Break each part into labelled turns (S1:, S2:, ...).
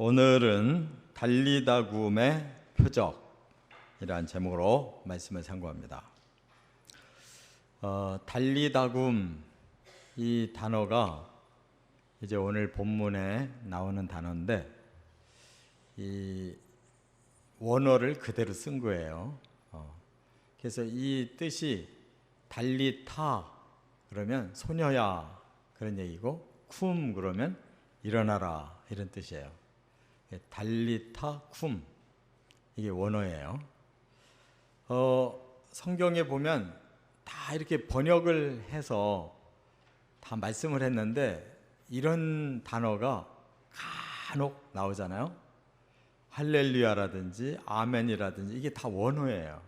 S1: 오늘은 달리다굼의 표적이라는 제목으로 말씀을 상고합니다. 달리다굼 이 단어가 이제 오늘 본문에 나오는 단어인데 이 원어를 그대로 쓴 거예요. 그래서 이 뜻이 달리타 그러면 소녀야 그런 얘기고 쿰 그러면 일어나라 이런 뜻이에요. 달리타 쿰 이게 원어예요. 성경에 보면 다 이렇게 번역을 해서 다 말씀을 했는데 이런 단어가 간혹 나오잖아요. 할렐루야라든지 아멘이라든지 이게 다 원어예요.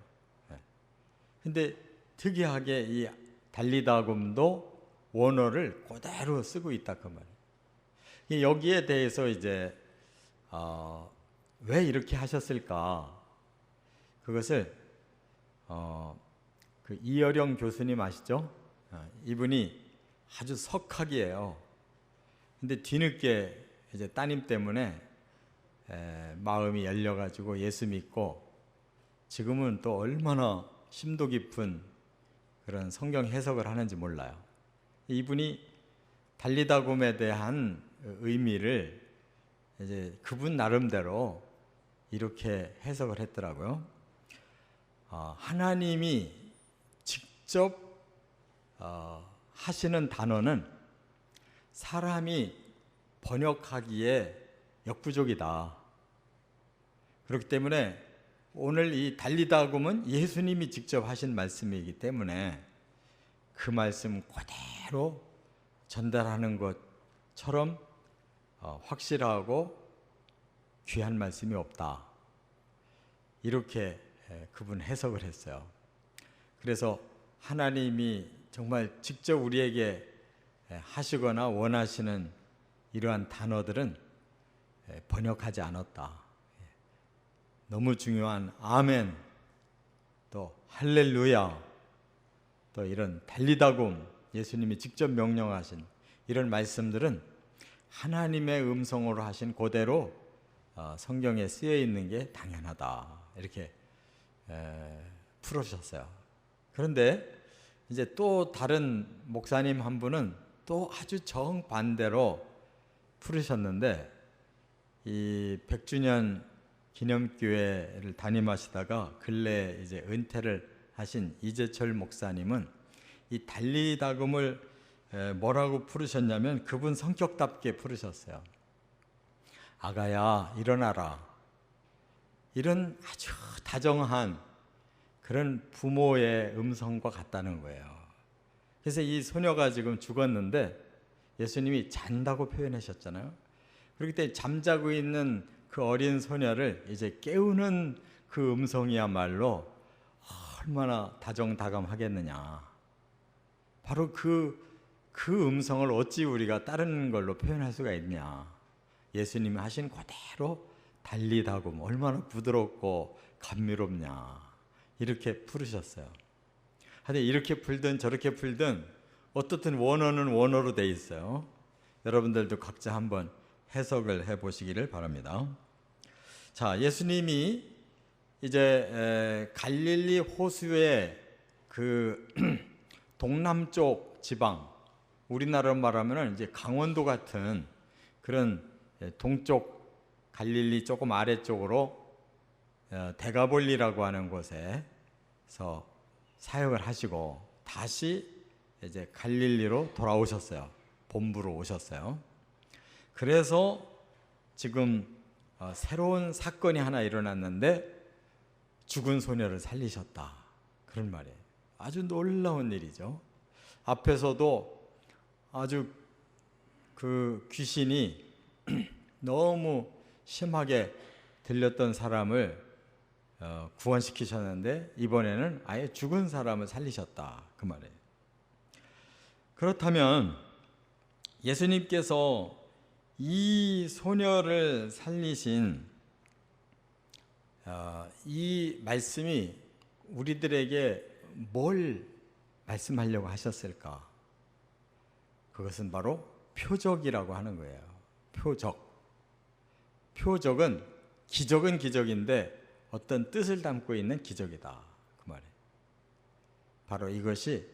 S1: 근데 특이하게 이 달리다굼도 원어를 그대로 쓰고 있다 그 말이에요. 여기에 대해서 이제 왜 이렇게 하셨을까? 그것을 그 이어령 교수님 아시죠? 이분이 아주 석학이에요. 근데 뒤늦게 이제 따님 때문에 마음이 열려가지고 예수 믿고 지금은 또 얼마나 심도 깊은 그런 성경 해석을 하는지 몰라요. 이분이 달리다굼에 대한 의미를 이제 그분 나름대로 이렇게 해석을 했더라고요. 하나님이 직접 하시는 단어는 사람이 번역하기에 역부족이다. 그렇기 때문에 오늘 이 달리다굼은 예수님이 직접 하신 말씀이기 때문에 그 말씀 그대로 전달하는 것처럼 확실하고 귀한 말씀이 없다. 이렇게 그분 해석을 했어요. 그래서 하나님이 정말 직접 우리에게 하시거나 원하시는 이러한 단어들은 번역하지 않았다. 너무 중요한 아멘, 또 할렐루야, 또 이런 달리다굼, 예수님이 직접 명령하신 이런 말씀들은 하나님의 음성으로 하신 그대로 성경에 쓰여 있는 게 당연하다. 이렇게 풀어주셨어요. 그런데 이제 또 다른 목사님 한 분은 또 아주 정반대로 풀으셨는데 이 100주년 기념교회를 담임하시다가 근래 이제 은퇴를 하신 이재철 목사님은 이 달리다굼을 뭐라고 풀으셨냐면 그분 성격답게 풀으셨어요. 아가야 일어나라. 이런 아주 다정한 그런 부모의 음성과 같다는 거예요. 그래서 이 소녀가 지금 죽었는데 예수님이 잔다고 표현하셨잖아요. 그렇기 때문에 잠자고 있는 그 어린 소녀를 이제 깨우는 그 음성이야말로 얼마나 다정다감하겠느냐. 바로 그 음성을 어찌 우리가 다른 걸로 표현할 수가 있냐. 예수님이 하신 그대로 달리다굼 얼마나 부드럽고 감미롭냐. 이렇게 풀으셨어요. 하여튼 이렇게 풀든 저렇게 풀든 어떻든 원어는 원어로 돼 있어요. 여러분들도 각자 한번 해석을 해보시기를 바랍니다. 자, 예수님이 이제 갈릴리 호수의 그 동남쪽 지방, 우리나라로 말하면 이제 강원도 같은 그런 동쪽 갈릴리 조금 아래쪽으로 데가볼리라고 하는 곳에서 사역을 하시고 다시 이제 갈릴리로 돌아오셨어요. 본부로 오셨어요. 그래서 지금 새로운 사건이 하나 일어났는데 죽은 소녀를 살리셨다. 그런 말이에요. 아주 놀라운 일이죠. 앞에서도 아주 그 귀신이 너무 심하게 들렸던 사람을 구원시키셨는데 이번에는 아예 죽은 사람을 살리셨다. 그 말이에요. 그렇다면 예수님께서 이 소녀를 살리신 이 말씀이 우리들에게 뭘 말씀하려고 하셨을까? 그것은 바로 표적이라고 하는 거예요. 표적. 표적은 기적은 기적인데 어떤 뜻을 담고 있는 기적이다, 그 말이에요. 바로 이것이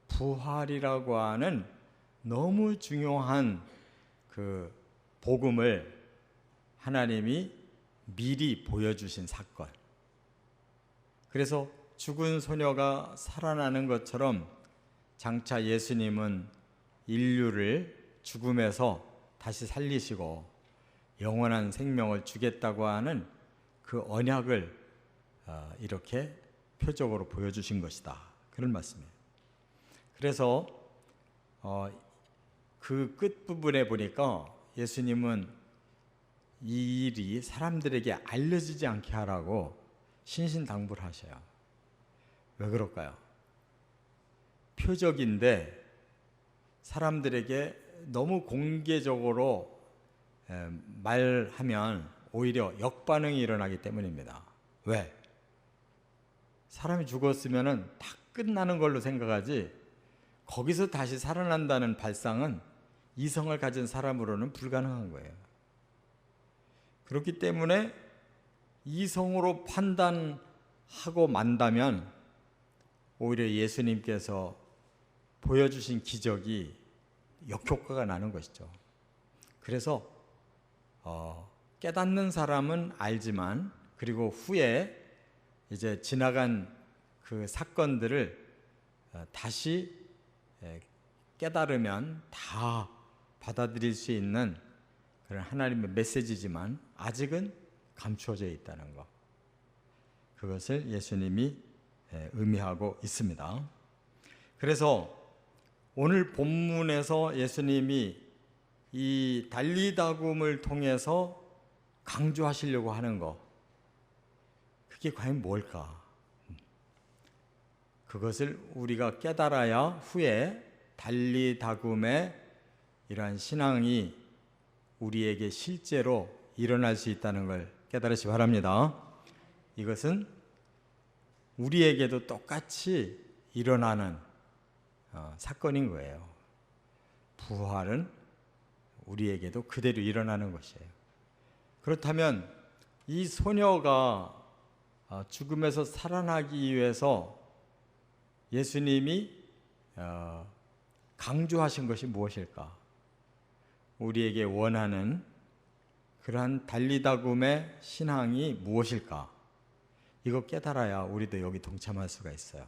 S1: 부활이라고 하는 너무 중요한 그 복음을 하나님이 미리 보여주신 사건. 그래서 죽은 소녀가 살아나는 것처럼 장차 예수님은 인류를 죽음에서 다시 살리시고 영원한 생명을 주겠다고 하는 그 언약을 이렇게 표적으로 보여주신 것이다, 그런 말씀이에요. 그래서 그 끝부분에 보니까 예수님은 이 일이 사람들에게 알려지지 않게 하라고 신신당부를 하셔요. 왜 그럴까요? 표적인데 사람들에게 너무 공개적으로 말하면 오히려 역반응이 일어나기 때문입니다. 왜? 사람이 죽었으면 다 끝나는 걸로 생각하지 거기서 다시 살아난다는 발상은 이성을 가진 사람으로는 불가능한 거예요. 그렇기 때문에 이성으로 판단하고 만다면 오히려 예수님께서 보여주신 기적이 역효과가 나는 것이죠. 그래서 깨닫는 사람은 알지만 그리고 후에 이제 지나간 그 사건들을 다시 깨달으면 다 받아들일 수 있는 그런 하나님의 메시지지만 아직은 감추어져 있다는 것, 그것을 예수님이 의미하고 있습니다. 그래서 오늘 본문에서 예수님이 이 달리다굼을 통해서 강조하시려고 하는 것, 그게 과연 뭘까? 그것을 우리가 깨달아야 후에 달리다굼의 이러한 신앙이 우리에게 실제로 일어날 수 있다는 걸 깨달으시 바랍니다. 이것은 우리에게도 똑같이 일어나는 사건인 거예요. 부활은 우리에게도 그대로 일어나는 것이에요. 그렇다면 이 소녀가 죽음에서 살아나기 위해서 예수님이 강조하신 것이 무엇일까? 우리에게 원하는 그러한 달리다굼의 신앙이 무엇일까? 이거 깨달아야 우리도 여기 동참할 수가 있어요.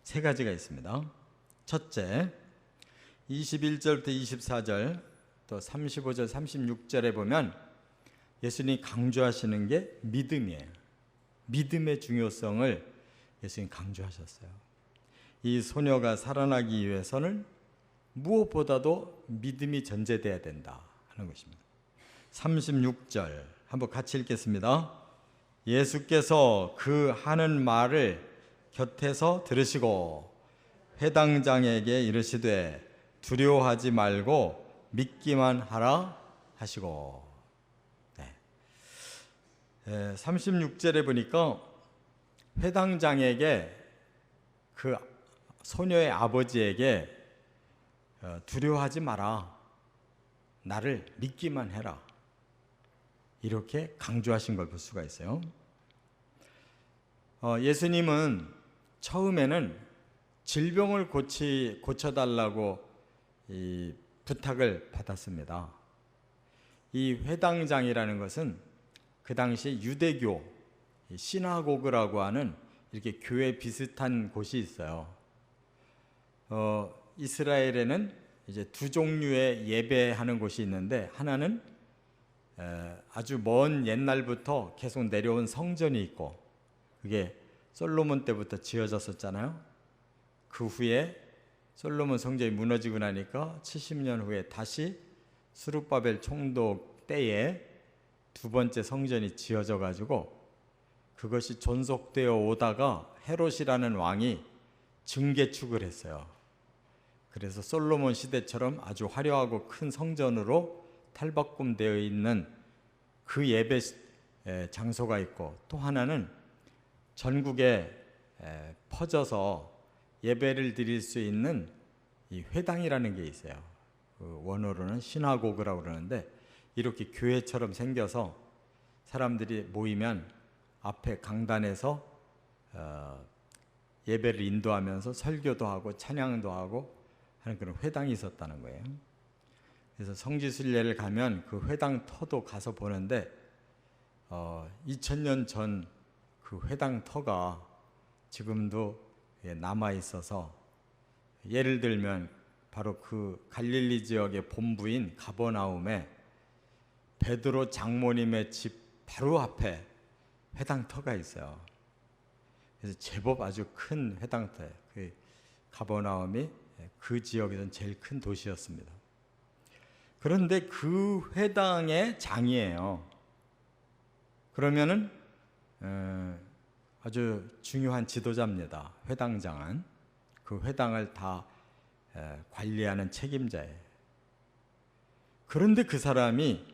S1: 세 가지가 있습니다. 첫째, 21절부터 24절 또 35절 36절에 보면 예수님이 강조하시는 게 믿음이에요. 믿음의 중요성을 예수님이 강조하셨어요. 이 소녀가 살아나기 위해서는 무엇보다도 믿음이 전제돼야 된다 하는 것입니다. 36절 한번 같이 읽겠습니다. 예수께서 그 하는 말을 곁에서 들으시고 회당장에게 이르시되 두려워하지 말고 믿기만 하라 하시고. 36절에 보니까 회당장에게 그 소녀의 아버지에게 두려워하지 마라, 나를 믿기만 해라, 이렇게 강조하신 걸 볼 수가 있어요. 예수님은 처음에는 질병을 고쳐달라고 이 부탁을 받았습니다. 이 회당장이라는 것은 그 당시 유대교 시나고그라고 하는 이렇게 교회 비슷한 곳이 있어요. 이스라엘에는 이제 두 종류의 예배하는 곳이 있는데, 하나는 아주 먼 옛날부터 계속 내려온 성전이 있고, 그게 솔로몬 때부터 지어졌었잖아요. 그 후에 솔로몬 성전이 무너지고 나니까 70년 후에 다시 스룹바벨 총독 때에 두 번째 성전이 지어져 가지고 그것이 존속되어 오다가 헤롯이라는 왕이 증개축을 했어요. 그래서 솔로몬 시대처럼 아주 화려하고 큰 성전으로 탈바꿈되어 있는 그 예배 장소가 있고, 또 하나는 전국에 퍼져서 예배를 드릴 수 있는 이 회당이라는 게 있어요. 그 원어로는 시나고그라고 그러는데, 이렇게 교회처럼 생겨서 사람들이 모이면 앞에 강단에서 예배를 인도하면서 설교도 하고 찬양도 하고 하는 그런 회당이 있었다는 거예요. 그래서 성지순례를 가면 그 회당 터도 가서 보는데 2000년 전 그 회당 터가 지금도 남아 있어서, 예를 들면 바로 그 갈릴리 지역의 본부인 가버나움에 베드로 장모님의 집 바로 앞에 회당터가 있어요. 그래서 제법 아주 큰 회당터예요. 그 가버나움이 그 지역에서는 제일 큰 도시였습니다. 그런데 그 회당의 장이에요. 그러면은 아주 중요한 지도자입니다. 회당장은 그 회당을 다 관리하는 책임자예요. 그런데 그 사람이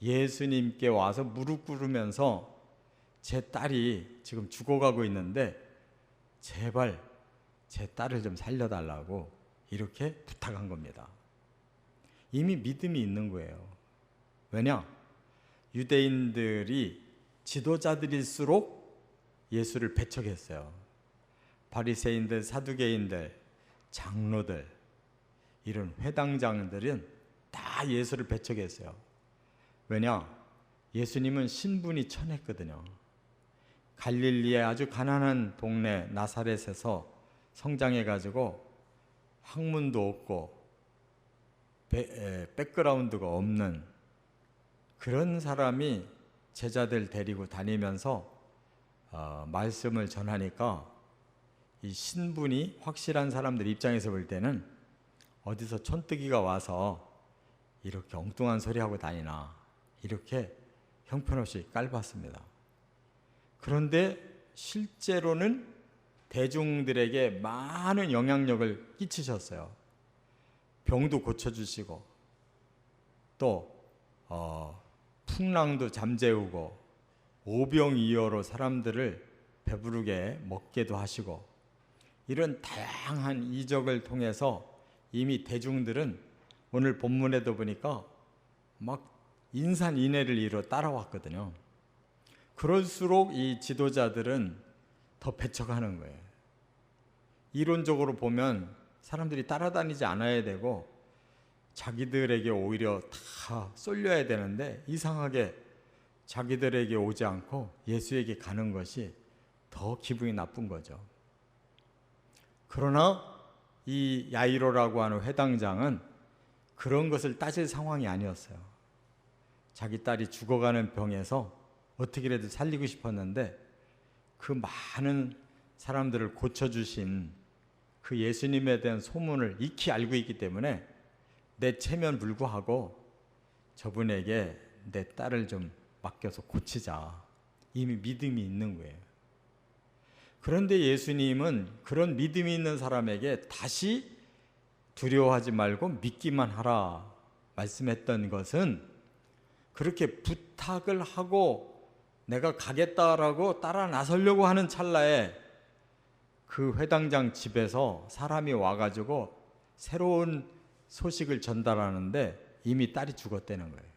S1: 예수님께 와서 무릎 꿇으면서 제 딸이 지금 죽어가고 있는데 제발 제 딸을 좀 살려달라고 이렇게 부탁한 겁니다. 이미 믿음이 있는 거예요. 왜냐? 유대인들이 지도자들일수록 예수를 배척했어요. 바리새인들, 사두개인들, 장로들, 이런 회당장들은 다 예수를 배척했어요. 왜냐? 예수님은 신분이 천했거든요. 갈릴리의 아주 가난한 동네 나사렛에서 성장해가지고 학문도 없고 백그라운드가 없는 그런 사람이 제자들 데리고 다니면서 말씀을 전하니까 이 신분이 확실한 사람들 입장에서 볼 때는 어디서 촌뜨기가 와서 이렇게 엉뚱한 소리하고 다니나 이렇게 형편없이 깔봤습니다. 그런데 실제로는 대중들에게 많은 영향력을 끼치셨어요. 병도 고쳐주시고 또 풍랑도 잠재우고 오병이어로 사람들을 배부르게 먹게도 하시고, 이런 다양한 이적을 통해서 이미 대중들은 오늘 본문에도 보니까 막 인산인해를 이뤄 따라왔거든요. 그럴수록 이 지도자들은 더 배척하는 거예요. 이론적으로 보면 사람들이 따라다니지 않아야 되고 자기들에게 오히려 다 쏠려야 되는데 이상하게 자기들에게 오지 않고 예수에게 가는 것이 더 기분이 나쁜 거죠. 그러나 이 야이로라고 하는 회당장은 그런 것을 따질 상황이 아니었어요. 자기 딸이 죽어가는 병에서 어떻게라도 살리고 싶었는데 그 많은 사람들을 고쳐주신 그 예수님에 대한 소문을 익히 알고 있기 때문에 내 체면 불구하고 저분에게 내 딸을 좀 맡겨서 고치자. 이미 믿음이 있는 거예요. 그런데 예수님은 그런 믿음이 있는 사람에게 다시 두려워하지 말고 믿기만 하라 말씀했던 것은, 그렇게 부탁을 하고 내가 가겠다라고 따라 나서려고 하는 찰나에 그 회당장 집에서 사람이 와가지고 새로운 소식을 전달하는데 이미 딸이 죽었다는 거예요.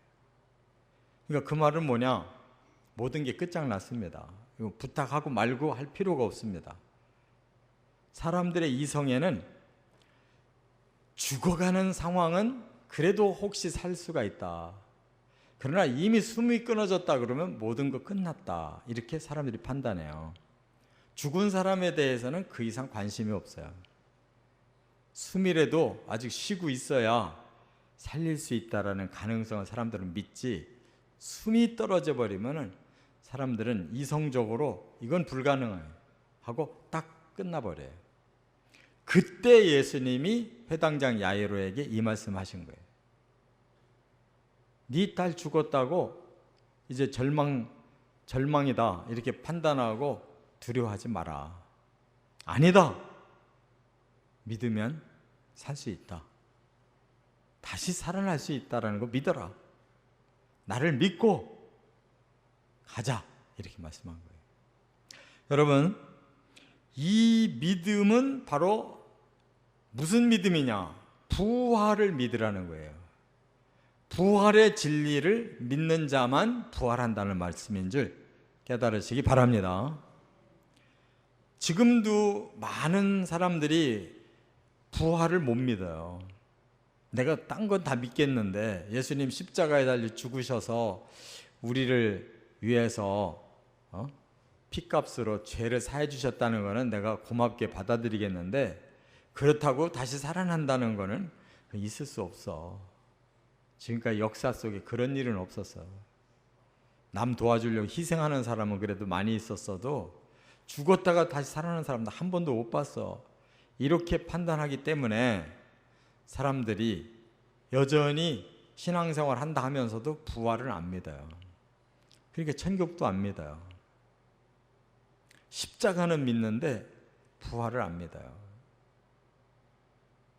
S1: 그러니까 그 말은 뭐냐? 모든 게 끝장났습니다. 이거 부탁하고 말고 할 필요가 없습니다. 사람들의 이성에는 죽어가는 상황은 그래도 혹시 살 수가 있다. 그러나 이미 숨이 끊어졌다 그러면 모든 거 끝났다. 이렇게 사람들이 판단해요. 죽은 사람에 대해서는 그 이상 관심이 없어요. 숨이라도 아직 쉬고 있어야 살릴 수 있다라는 가능성을 사람들은 믿지, 숨이 떨어져 버리면은 사람들은 이성적으로 이건 불가능해 하고 딱 끝나버려요. 그때 예수님이 회당장 야이로에게 이 말씀하신 거예요. 네 딸 죽었다고 이제 절망이다 이렇게 판단하고 두려워하지 마라. 아니다. 믿으면 살 수 있다. 다시 살아날 수 있다라는 거 믿어라. 나를 믿고 가자. 이렇게 말씀한 거예요. 여러분, 이 믿음은 바로 무슨 믿음이냐? 부활을 믿으라는 거예요. 부활의 진리를 믿는 자만 부활한다는 말씀인 줄 깨달으시기 바랍니다. 지금도 많은 사람들이 부활을 못 믿어요. 내가 딴 건 다 믿겠는데 예수님 십자가에 달려 죽으셔서 우리를 위해서 피값으로 죄를 사해 주셨다는 거는 내가 고맙게 받아들이겠는데, 그렇다고 다시 살아난다는 거는 있을 수 없어. 지금까지 역사 속에 그런 일은 없었어. 남 도와주려고 희생하는 사람은 그래도 많이 있었어도 죽었다가 다시 살아나는 사람도 한 번도 못 봤어. 이렇게 판단하기 때문에 사람들이 여전히 신앙생활 한다 하면서도 부활을 안 믿어요. 그러니까 천국도 안 믿어요. 십자가는 믿는데 부활을 안 믿어요.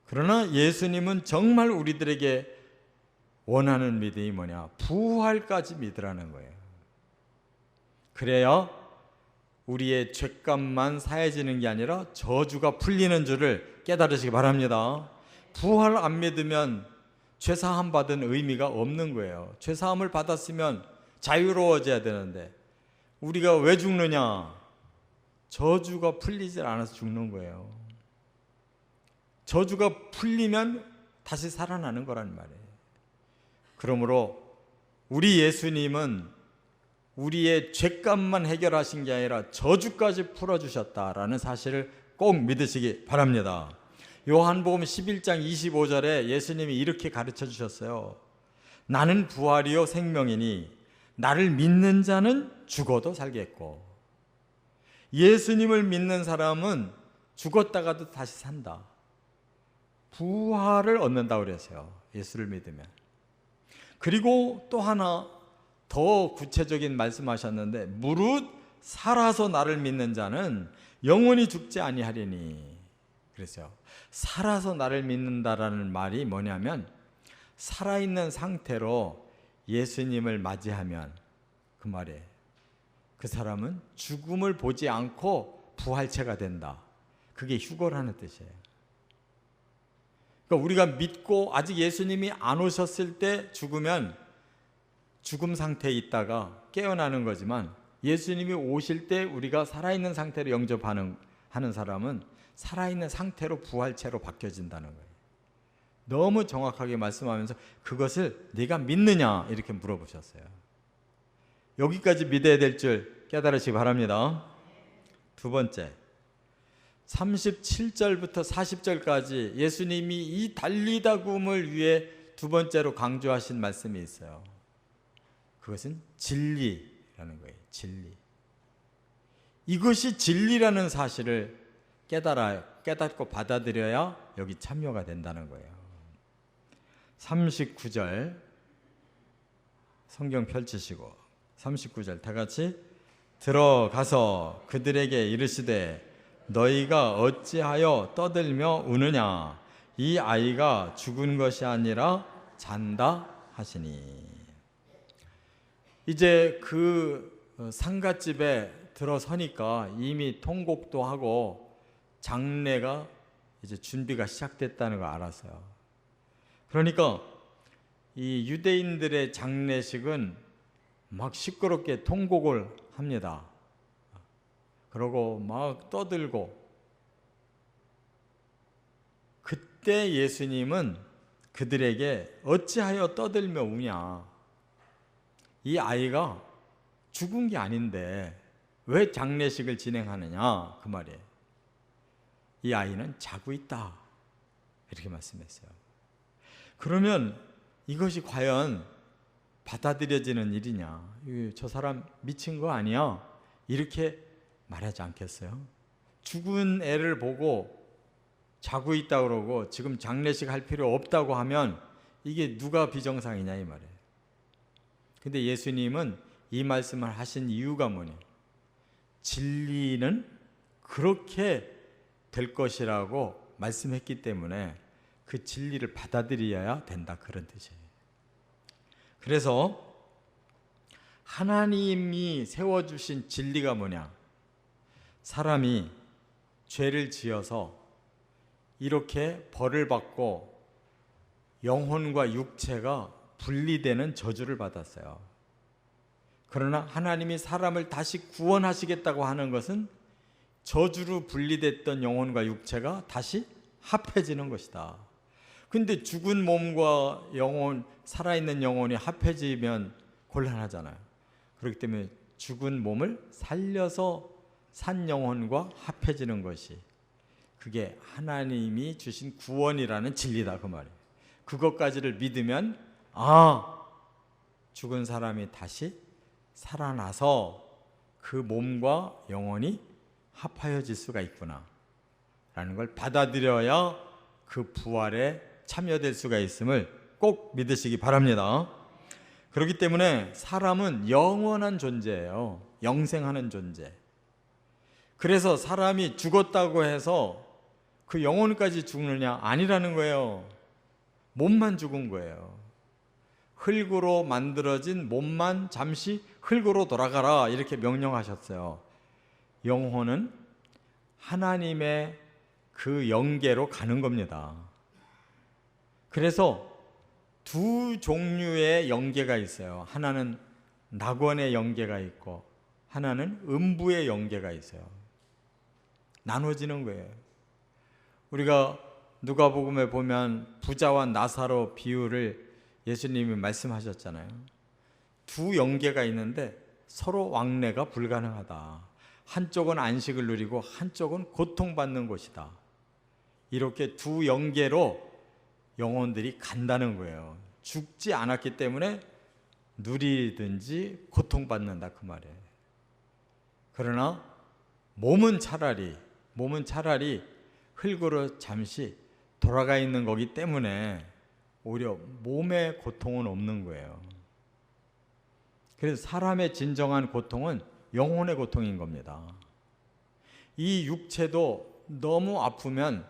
S1: 그러나 예수님은 정말 우리들에게 원하는 믿음이 뭐냐? 부활까지 믿으라는 거예요. 그래야 우리의 죄값만 사해지는 게 아니라 저주가 풀리는 줄을 깨달으시기 바랍니다. 부활 안 믿으면 죄사함 받은 의미가 없는 거예요. 죄사함을 받았으면 자유로워져야 되는데 우리가 왜 죽느냐? 저주가 풀리질 않아서 죽는 거예요. 저주가 풀리면 다시 살아나는 거란 말이에요. 그러므로 우리 예수님은 우리의 죄값만 해결하신 게 아니라 저주까지 풀어주셨다라는 사실을 꼭 믿으시기 바랍니다. 요한복음 11장 25절에 예수님이 이렇게 가르쳐 주셨어요. 나는 부활이요 생명이니 나를 믿는 자는 죽어도 살겠고. 예수님을 믿는 사람은 죽었다가도 다시 산다. 부활을 얻는다고 그랬어요. 예수를 믿으면. 그리고 또 하나 더 구체적인 말씀하셨는데, 무릇 살아서 나를 믿는 자는 영원히 죽지 아니하리니. 그랬어요. 살아서 나를 믿는다라는 말이 뭐냐면, 살아있는 상태로 예수님을 맞이하면 그 말이에요. 그 사람은 죽음을 보지 않고 부활체가 된다. 그게 휴거라는 뜻이에요. 그러니까 우리가 믿고 아직 예수님이 안 오셨을 때 죽으면 죽음 상태에 있다가 깨어나는 거지만, 예수님이 오실 때 우리가 살아있는 상태로 영접하는 사람은 살아있는 상태로 부활체로 바뀌어진다는 거예요. 너무 정확하게 말씀하면서 그것을 네가 믿느냐 이렇게 물어보셨어요. 여기까지 믿어야 될 줄 깨달으시기 바랍니다. 두 번째, 37절부터 40절까지 예수님이 이 달리다 굼을 위해 두 번째로 강조하신 말씀이 있어요. 그것은 진리라는 거예요. 진리. 이것이 진리라는 사실을 깨닫고 받아들여야 여기 참여가 된다는 거예요. 39절 성경 펼치시고 39절 다 같이 들어가서 그들에게 이르시되 너희가 어찌하여 떠들며 우느냐? 이 아이가 죽은 것이 아니라 잔다 하시니. 이제 그 상갓집에 들어서니까 이미 통곡도 하고 장례가 이제 준비가 시작됐다는 걸 알았어요. 그러니까 이 유대인들의 장례식은 막 시끄럽게 통곡을 합니다. 그러고 막 떠들고. 그때 예수님은 그들에게 어찌하여 떠들며 우냐? 이 아이가 죽은 게 아닌데 왜 장례식을 진행하느냐? 그 말이에요. 이 아이는 자고 있다. 이렇게 말씀했어요. 그러면 이것이 과연 받아들여지는 일이냐? 저 사람 미친 거 아니야? 이렇게 말하지 않겠어요? 죽은 애를 보고 자고 있다 그러고 지금 장례식 할 필요 없다고 하면 이게 누가 비정상이냐 이 말이에요. 근데 예수님은 이 말씀을 하신 이유가 뭐냐? 진리는 그렇게 될 것이라고 말씀했기 때문에 그 진리를 받아들여야 된다, 그런 뜻이에요. 그래서 하나님이 세워주신 진리가 뭐냐? 사람이 죄를 지어서 이렇게 벌을 받고 영혼과 육체가 분리되는 저주를 받았어요. 그러나 하나님이 사람을 다시 구원하시겠다고 하는 것은 저주로 분리됐던 영혼과 육체가 다시 합해지는 것이다. 근데 죽은 몸과 영혼, 살아있는 영혼이 합해지면 곤란하잖아요. 그렇기 때문에 죽은 몸을 살려서 산 영혼과 합해지는 것이, 그게 하나님이 주신 구원이라는 진리다, 그 말이에요. 그것까지를 믿으면 죽은 사람이 다시 살아나서 그 몸과 영혼이 합하여질 수가 있구나 라는 걸 받아들여야 그 부활에 참여될 수가 있음을 꼭 믿으시기 바랍니다. 그렇기 때문에 사람은 영원한 존재예요. 영생하는 존재. 그래서 사람이 죽었다고 해서 그 영혼까지 죽느냐? 아니라는 거예요. 몸만 죽은 거예요. 흙으로 만들어진 몸만 잠시 흙으로 돌아가라 이렇게 명령하셨어요. 영혼은 하나님의 그 영계로 가는 겁니다. 그래서 두 종류의 영계가 있어요. 하나는 낙원의 영계가 있고 하나는 음부의 영계가 있어요. 나눠지는 거예요. 우리가 누가복음에 보면 부자와 나사로 비유를 예수님이 말씀하셨잖아요. 두 영계가 있는데 서로 왕래가 불가능하다. 한쪽은 안식을 누리고 한쪽은 고통받는 곳이다. 이렇게 두 영계로 영혼들이 간다는 거예요. 죽지 않았기 때문에 누리든지 고통받는다, 그 말이에요. 그러나 몸은 차라리 흙으로 잠시 돌아가 있는 거기 때문에 오히려 몸의 고통은 없는 거예요. 그래서 사람의 진정한 고통은 영혼의 고통인 겁니다. 이 육체도 너무 아프면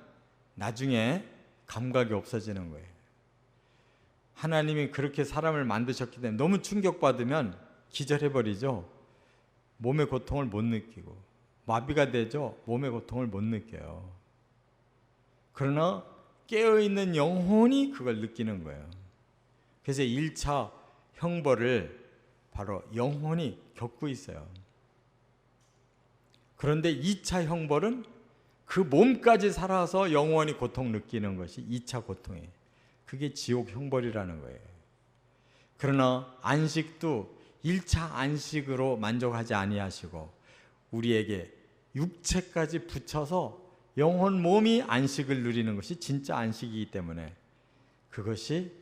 S1: 나중에 감각이 없어지는 거예요. 하나님이 그렇게 사람을 만드셨기 때문에 너무 충격받으면 기절해버리죠. 몸의 고통을 못 느끼고 마비가 되죠. 몸의 고통을 못 느껴요. 그러나 깨어있는 영혼이 그걸 느끼는 거예요. 그래서 1차 형벌을 바로 영혼이 겪고 있어요. 그런데 2차 형벌은 그 몸까지 살아서 영원히 고통 느끼는 것이 2차 고통이에요. 그게 지옥 형벌이라는 거예요. 그러나 안식도 1차 안식으로 만족하지 아니하시고 우리에게 육체까지 붙여서 영혼 몸이 안식을 누리는 것이 진짜 안식이기 때문에 그것이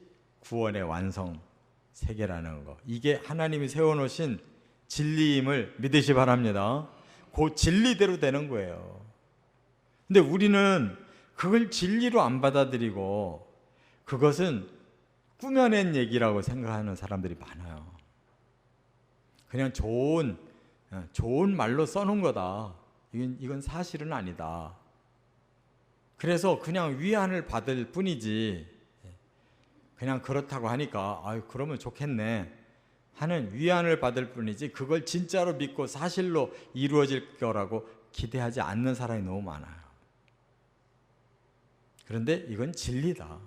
S1: 구원의 완성 세계라는 거, 이게 하나님이 세워놓으신 진리임을 믿으시 바랍니다. 그 진리대로 되는 거예요. 근데 우리는 그걸 진리로 안 받아들이고 그것은 꾸며낸 얘기라고 생각하는 사람들이 많아요. 그냥 좋은 말로 써놓은 거다. 이건 사실은 아니다. 그래서 그냥 위안을 받을 뿐이지, 그냥 그렇다고 하니까 그러면 좋겠네 하는 위안을 받을 뿐이지 그걸 진짜로 믿고 사실로 이루어질 거라고 기대하지 않는 사람이 너무 많아요. 그런데 이건 진리다.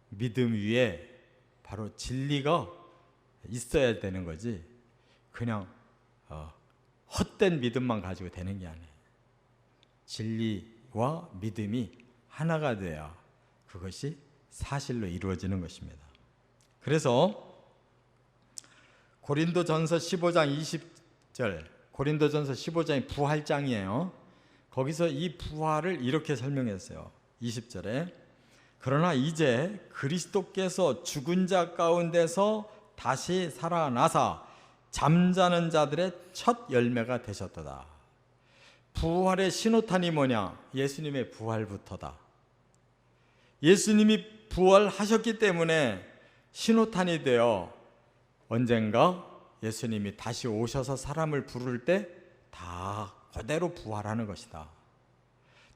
S1: 믿음 위에 바로 진리가 있어야 되는 거지 그냥 헛된 믿음만 가지고 되는 게 아니에요. 진리와 믿음이 하나가 돼야 그것이 사실로 이루어지는 것입니다. 그래서 고린도전서 15장 20절, 고린도전서 15장이 부활장이에요. 거기서 이 부활을 이렇게 설명했어요. 20절에 그러나 이제 그리스도께서 죽은 자 가운데서 다시 살아나사 잠자는 자들의 첫 열매가 되셨도다. 부활의 신호탄이 뭐냐? 예수님의 부활부터다. 예수님이 부활하셨기 때문에 신호탄이 되어 언젠가 예수님이 다시 오셔서 사람을 부를 때 다 그대로 부활하는 것이다.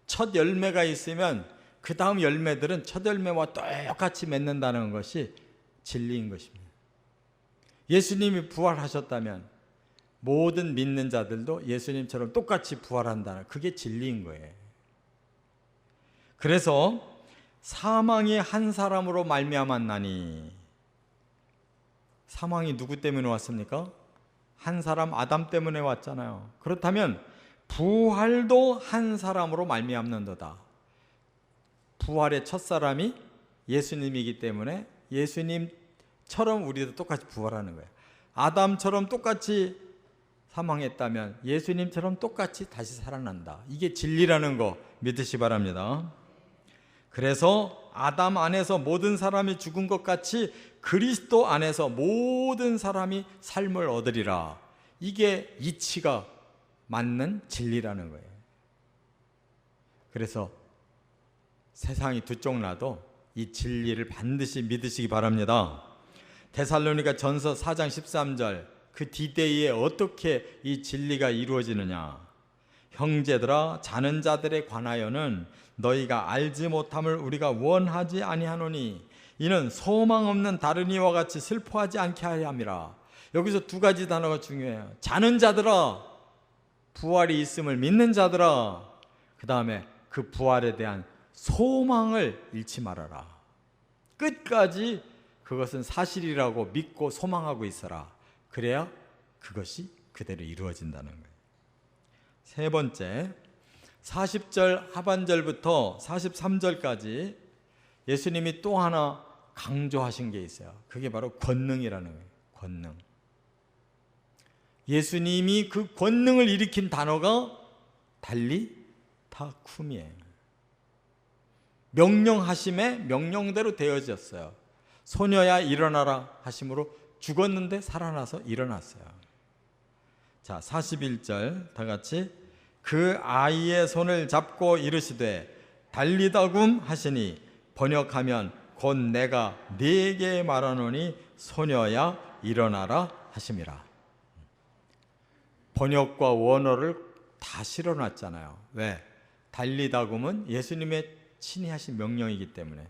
S1: 첫 열매가 있으면 그 다음 열매들은 첫 열매와 똑같이 맺는다는 것이 진리인 것입니다. 예수님이 부활하셨다면 모든 믿는 자들도 예수님처럼 똑같이 부활한다는, 그게 진리인 거예요. 그래서 사망이 한 사람으로 말미암았나니. 사망이 누구 때문에 왔습니까? 한 사람 아담 때문에 왔잖아요. 그렇다면 부활도 한 사람으로 말미암는도다. 부활의 첫 사람이 예수님이기 때문에 예수님처럼 우리도 똑같이 부활하는 거예요. 아담처럼 똑같이 사망했다면 예수님처럼 똑같이 다시 살아난다. 이게 진리라는 거 믿으시 바랍니다. 그래서 아담 안에서 모든 사람이 죽은 것 같이 그리스도 안에서 모든 사람이 삶을 얻으리라. 이게 이치가 맞는 진리라는 거예요. 그래서 세상이 두 쪽 나도 이 진리를 반드시 믿으시기 바랍니다. 데살로니가 전서 4장 13절, 그 디데이에 어떻게 이 진리가 이루어지느냐. 형제들아, 자는 자들에 관하여는 너희가 알지 못함을 우리가 원하지 아니하노니 이는 소망 없는 다른 이와 같이 슬퍼하지 않게 하려 함이라. 여기서 두 가지 단어가 중요해요. 자는 자들아, 부활이 있음을 믿는 자들아, 그 다음에 그 부활에 대한 소망을 잃지 말아라. 끝까지 그것은 사실이라고 믿고 소망하고 있어라. 그래야 그것이 그대로 이루어진다는 거예요. 세 번째, 40절 하반절부터 43절까지 예수님이 또 하나 강조하신 게 있어요. 그게 바로 권능이라는 거예요. 권능. 예수님이 그 권능을 일으킨 단어가 달리타쿰이에요. 명령하심에 명령대로 되어졌어요. 소녀야 일어나라 하심으로 죽었는데 살아나서 일어났어요. 자, 41절 다 같이 그 아이의 손을 잡고 이르시되 달리다굼 하시니 번역하면 곧 내가 네게 말하노니 소녀야 일어나라 하심이라. 번역과 원어를 다 실어놨잖아요. 왜? 달리다굼은 예수님의 친히 하신 명령이기 때문에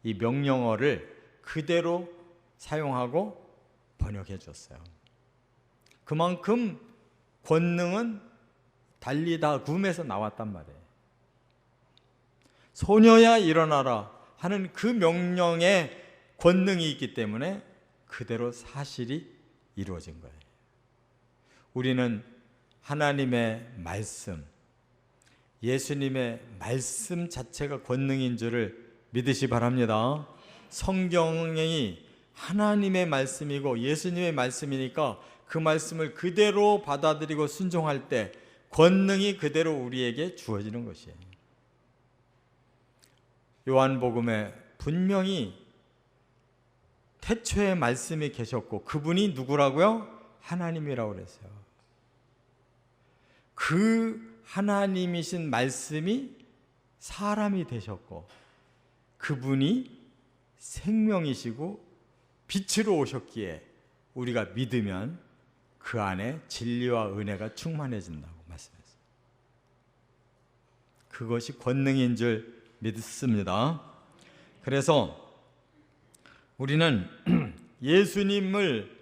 S1: 이 명령어를 그대로 사용하고 번역해 줬어요. 그만큼 권능은 달리다굼에서 나왔단 말이에요. 소녀야 일어나라 하는 그 명령에 권능이 있기 때문에 그대로 사실이 이루어진 거예요. 우리는 하나님의 말씀, 예수님의 말씀 자체가 권능인 줄을 믿으시 바랍니다. 성경이 하나님의 말씀이고 예수님의 말씀이니까 그 말씀을 그대로 받아들이고 순종할 때 권능이 그대로 우리에게 주어지는 것이에요. 요한복음에 분명히 태초에 말씀이 계셨고 그분이 누구라고요? 하나님이라고 그랬어요. 그 하나님이신 말씀이 사람이 되셨고 그분이 생명이시고 빛으로 오셨기에 우리가 믿으면 그 안에 진리와 은혜가 충만해진다고 말씀했어요. 그것이 권능인 줄 믿습니다. 그래서 우리는 예수님을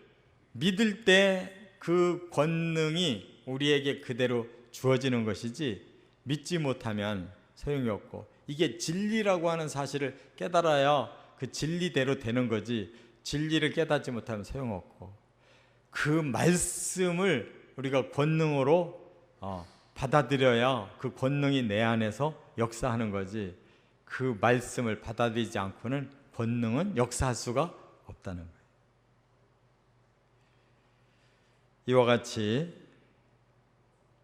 S1: 믿을 때 그 권능이 우리에게 그대로 주어지는 것이지 믿지 못하면 소용이 없고 이게 진리라고 하는 사실을 깨달아야 그 진리대로 되는 거지 진리를 깨닫지 못하면 소용없고 그 말씀을 우리가 권능으로 받아들여야 그 권능이 내 안에서 역사하는 거지 그 말씀을 받아들이지 않고는 권능은 역사할 수가 없다는 거예요. 이와 같이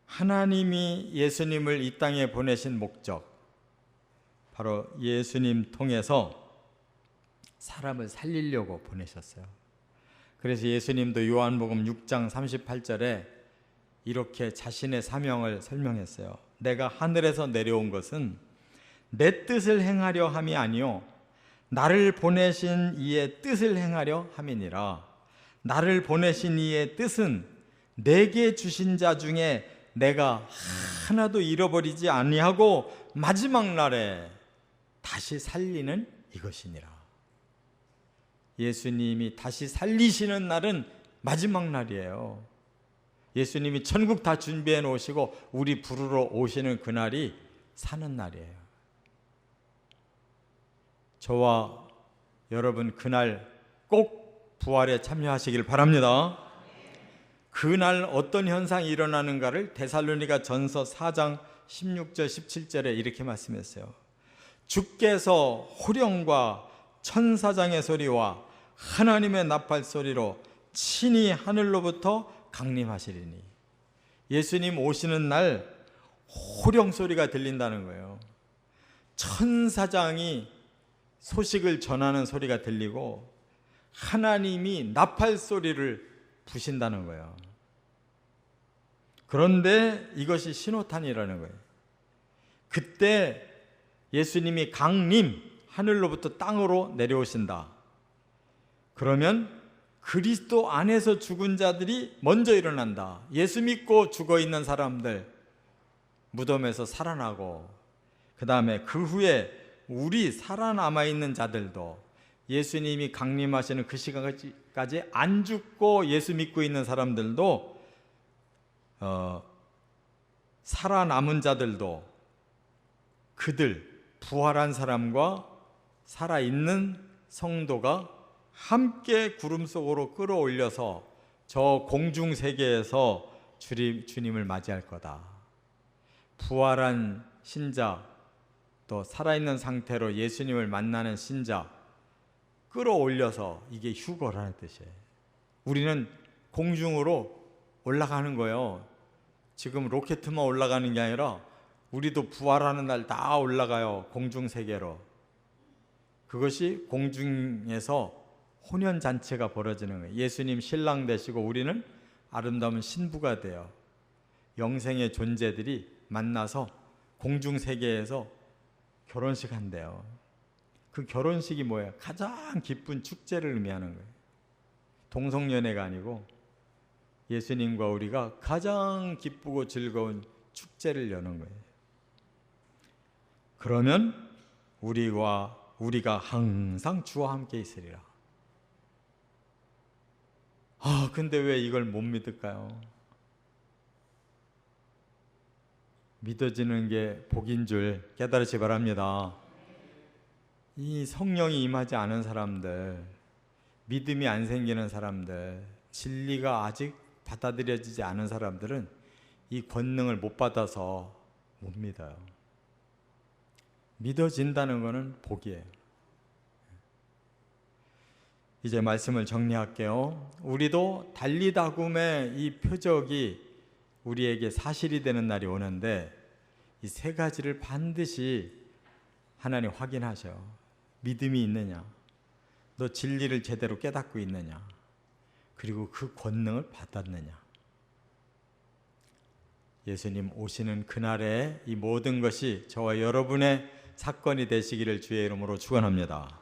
S1: 하나님이 예수님을 이 땅에 보내신 목적, 바로 예수님 통해서 사람을 살리려고 보내셨어요. 그래서 예수님도 요한복음 6장 38절에 이렇게 자신의 사명을 설명했어요. 내가 하늘에서 내려온 것은 내 뜻을 행하려 함이 아니요 나를 보내신 이의 뜻을 행하려 함이니라. 나를 보내신 이의 뜻은 내게 주신 자 중에 내가 하나도 잃어버리지 아니하고 마지막 날에 다시 살리는 이것이니라. 예수님이 다시 살리시는 날은 마지막 날이에요. 예수님이 천국 다 준비해 놓으시고 우리 부르러 오시는 그날이 사는 날이에요. 저와 여러분 그날 꼭 부활에 참여하시길 바랍니다. 그날 어떤 현상이 일어나는가를 데살로니가 전서 4장 16절 17절에 이렇게 말씀했어요. 주께서 호령과 천사장의 소리와 하나님의 나팔 소리로 친히 하늘로부터 강림하시리니, 예수님 오시는 날 호령 소리가 들린다는 거예요. 천사장이 소식을 전하는 소리가 들리고 하나님이 나팔 소리를 부신다는 거예요. 그런데 이것이 신호탄이라는 거예요. 그때 예수님이 강림, 하늘로부터 땅으로 내려오신다. 그러면 그리스도 안에서 죽은 자들이 먼저 일어난다. 예수 믿고 죽어 있는 사람들 무덤에서 살아나고, 그 다음에 그 후에 우리 살아남아 있는 자들도 예수님이 강림하시는 그 시간까지 안 죽고 예수 믿고 있는 사람들도, 살아남은 자들도 그들 부활한 사람과 살아있는 성도가 함께 구름 속으로 끌어올려서 저 공중세계에서 주님을 맞이할 거다. 부활한 신자, 또 살아있는 상태로 예수님을 만나는 신자 끌어올려서, 이게 휴거라는 뜻이에요. 우리는 공중으로 올라가는 거예요. 지금 로켓만 올라가는 게 아니라 우리도 부활하는 날 다 올라가요. 공중세계로. 그것이 공중에서 혼연잔치가 벌어지는 거예요. 예수님 신랑 되시고 우리는 아름다운 신부가 돼요. 영생의 존재들이 만나서 공중세계에서 결혼식 한대요. 그 결혼식이 뭐예요? 가장 기쁜 축제를 의미하는 거예요. 동성연애가 아니고 예수님과 우리가 가장 기쁘고 즐거운 축제를 여는 거예요. 그러면 우리가 항상 주와 함께 있으리라. 근데 왜 이걸 못 믿을까요? 믿어지는 게 복인 줄 깨달으시 바랍니다. 이 성령이 임하지 않은 사람들, 믿음이 안 생기는 사람들, 진리가 아직 받아들여지지 않은 사람들은 이 권능을 못 받아서 못 믿어요. 믿어진다는 것은 복이에요. 이제 말씀을 정리할게요. 우리도 달리다굼의 이 표적이 우리에게 사실이 되는 날이 오는데, 이 세 가지를 반드시 하나님 확인하셔요. 믿음이 있느냐, 너 진리를 제대로 깨닫고 있느냐, 그리고 그 권능을 받았느냐. 예수님 오시는 그날에 이 모든 것이 저와 여러분의 사건이 되시기를 주의 이름으로 축원합니다.